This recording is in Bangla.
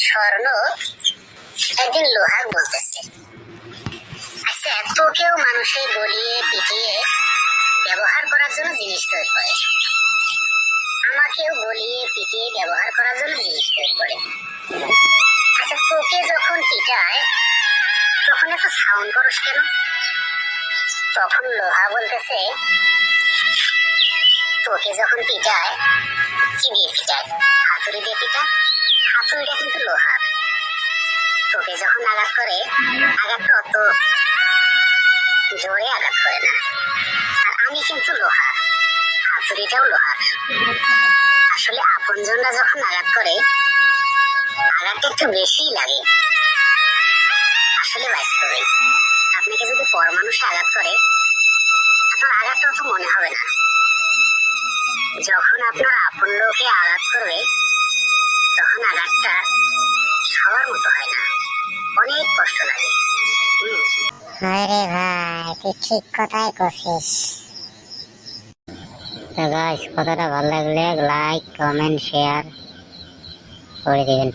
স্বর্ণ একদিন লোহার বলতেছে, আচ্ছা তোকেও মানুষে গলিয়ে পিটিয়ে ব্যবহার করার জন্য জিনিস তৈরি করে, আমাকেও গলিয়ে পিটিয়ে ব্যবহার করার জন্য জিনিস তৈরি করে। আচ্ছা তোকে যখন পিটায় তখন এত সাউন্ড করস কেন? তখন লোহা বলতেছে, তোকে যখন পিটায় কি দিয়ে পিটায়? হাতুড়ি দিয়ে পিটায়। হাতুড়িটা কিন্তু লোহার। তোকে যখন আঘাত করে আঘাতটা অত জোরে আঘাত করে না। আর আমি কিন্তু লোহার, হাতুড়িটাও লোহার। আসলে আপনজনরা যখন আঘাত করে আঘাতটা একটু বেশিই লাগে। আসলে বাস্তবে আপনাকে যদি পরমানুষে আঘাত করে আপনার আঘাতটা অত মনে হবে না। যখন আপনার আপন লোকে আঘাত করবে তখন আঘাতটা সবার মতো হয় না, অনেক কষ্ট লাগে। আরে ভাই তুই ঠিক কথাই করছিস। তো গাইস কথাটা ভালো লাগলে লাইক কমেন্ট শেয়ার করে দিবেন।